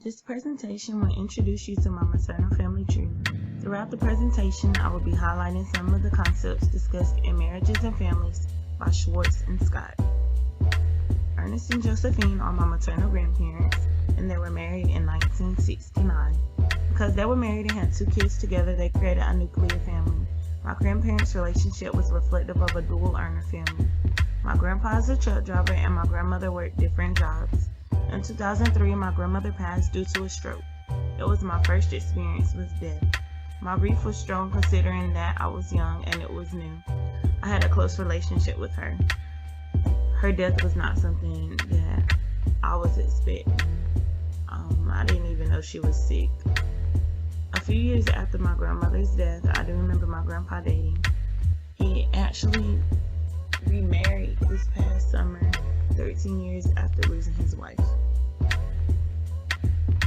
This presentation will introduce you to my maternal family tree. Throughout the presentation, I will be highlighting some of the concepts discussed in Marriages and Families by Schwartz and Scott. Ernest and Josephine are my maternal grandparents, and they were married in 1969. Because they were married and had 2 kids together, they created a nuclear family. My grandparents' relationship was reflective of a dual-earner family. My grandpa is a truck driver and my grandmother worked different jobs. In 2003, my grandmother passed due to a stroke. It was my first experience with death. My grief was strong considering that I was young and it was new. I had a close relationship with her. Her death was not something that I was expecting. I didn't even know she was sick. A few years after my grandmother's death, I do remember my grandpa dating. He actually remarried this past summer, 13 years after losing his wife.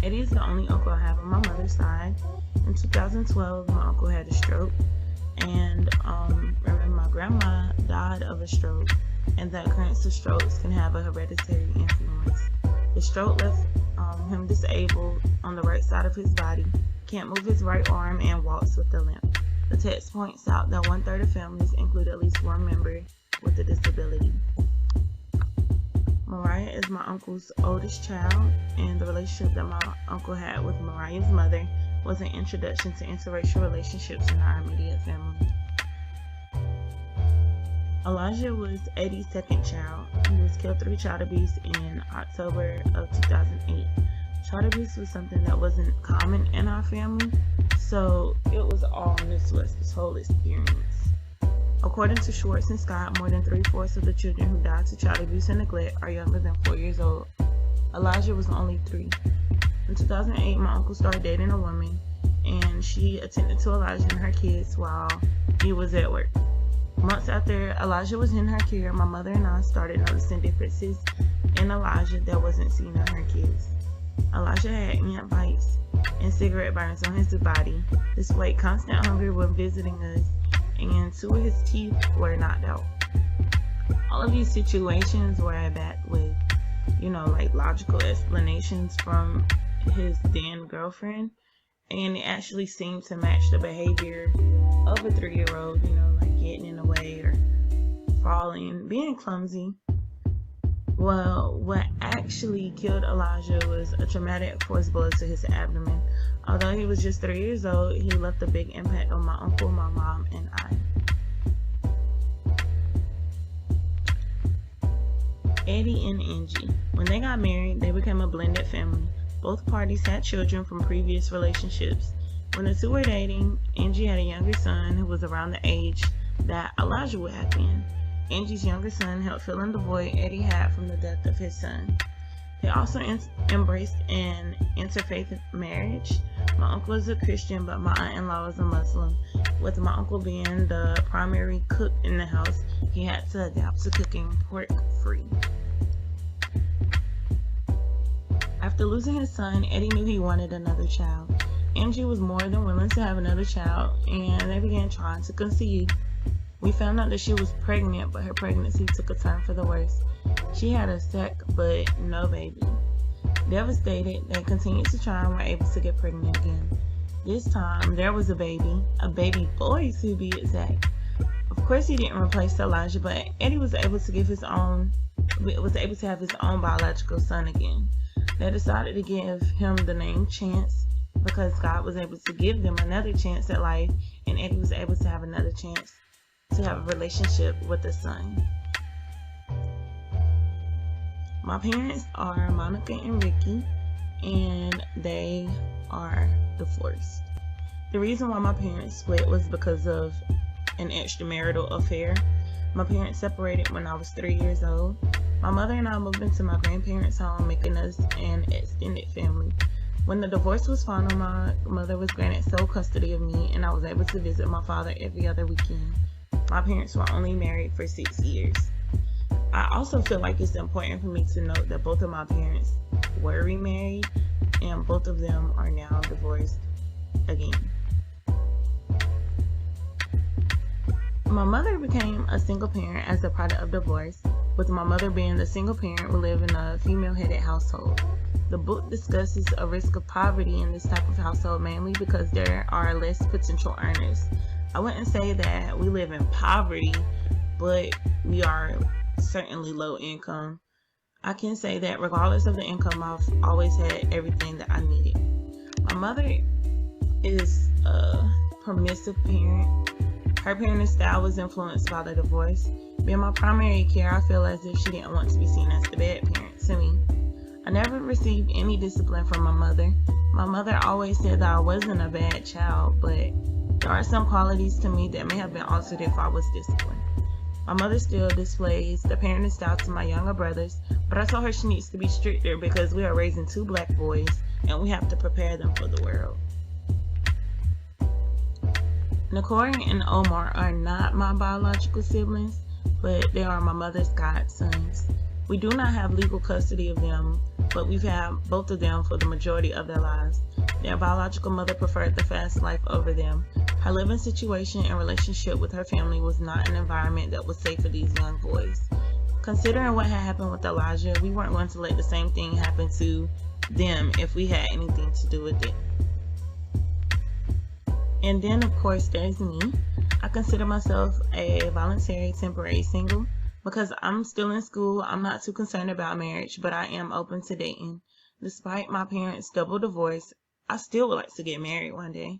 Eddie is the only uncle I have on my mother's side. In 2012, my uncle had a stroke, and remember my grandma died of a stroke, and the occurrence of strokes can have a hereditary influence. The stroke left him disabled on the right side of his body, can't move his right arm, and walks with a limp. The text points out that 1/3 of families include at least one member with a disability. Mariah is my uncle's oldest child, and the relationship that my uncle had with Mariah's mother was an introduction to interracial relationships in our immediate family. Elijah was Eddie's second child. He was killed through child abuse in October of 2008. Child abuse was something that wasn't common in our family, so it was all new to us, this whole experience. According to Schwartz and Scott, more than 3/4 of the children who died to child abuse and neglect are younger than 4 years old. Elijah was only 3. In 2008, my uncle started dating a woman, and she attended to Elijah and her kids while he was at work. Months after Elijah was in her care, my mother and I started noticing differences in Elijah that wasn't seen in her kids. Elijah had ant bites and cigarette burns on his body, displayed constant hunger when visiting us, and 2 of his teeth were knocked out. All of these situations were backed with, like logical explanations from his then girlfriend, and it actually seemed to match the behavior of a 3-year-old, like getting in the way or falling, being clumsy. Well, what actually killed Elijah was a traumatic force blow to his abdomen. Although he was just 3 years old, he left a big impact on my uncle, my mom, and I. Eddie and Angie. When they got married, they became a blended family. Both parties had children from previous relationships. When the 2 were dating, Angie had a younger son who was around the age that Elijah would have been. Angie's younger son helped fill in the void Eddie had from the death of his son. They also embraced an interfaith marriage. My uncle is a Christian, but my aunt-in-law is a Muslim. With my uncle being the primary cook in the house, he had to adapt to cooking pork-free. After losing his son, Eddie knew he wanted another child. Angie was more than willing to have another child, and they began trying to conceive. We found out that she was pregnant, but her pregnancy took a turn for the worse. She had a sac, but no baby. Devastated, they continued to try and were able to get pregnant again. This time, there was a baby boy to be exact. Of course, he didn't replace Elijah, but Eddie was able to have his own biological son again. They decided to give him the name Chance because God was able to give them another chance at life, and Eddie was able to have another chance to have a relationship with the son. My parents are Monica and Ricky, and they are divorced. The reason why my parents split was because of an extramarital affair. My parents separated when I was 3 years old. My mother and I moved into my grandparents' home, making us an extended family. When the divorce was final, my mother was granted sole custody of me, and I was able to visit my father every other weekend. My parents were only married for 6 years. I also feel like it's important for me to note that both of my parents were remarried, and both of them are now divorced again. My mother became a single parent as a product of divorce. With my mother being the single parent, we live in a female-headed household. The book discusses a risk of poverty in this type of household mainly because there are less potential earners. I wouldn't say that we live in poverty, but we are certainly low income. I can say that regardless of the income, I've always had everything that I needed. My mother is a permissive parent. Her parenting style was influenced by the divorce. Being my primary care, I feel as if she didn't want to be seen as the bad parent to me. I never received any discipline from my mother. My mother always said that I wasn't a bad child, but there are some qualities to me that may have been altered if I was disciplined. My mother still displays the parenting style to my younger brothers, but I told her she needs to be stricter because we are raising 2 black boys and we have to prepare them for the world. Nakori and Omar are not my biological siblings, but they are my mother's godsons. We do not have legal custody of them, but we've had both of them for the majority of their lives. Their biological mother preferred the fast life over them. Her living situation and relationship with her family was not an environment that was safe for these young boys. Considering what had happened with Elijah, we weren't going to let the same thing happen to them if we had anything to do with it. And then, of course, there's me. I consider myself a voluntary temporary single because I'm still in school. I'm not too concerned about marriage, but I am open to dating. Despite my parents' double divorce, I still would like to get married one day.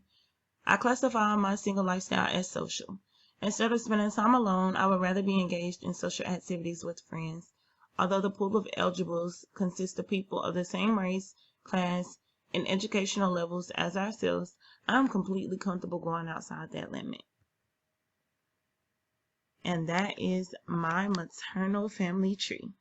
I classify my single lifestyle as social. Instead of spending time alone, I would rather be engaged in social activities with friends. Although the pool of eligibles consists of people of the same race, class, and educational levels as ourselves, I'm completely comfortable going outside that limit. And that is my maternal family tree.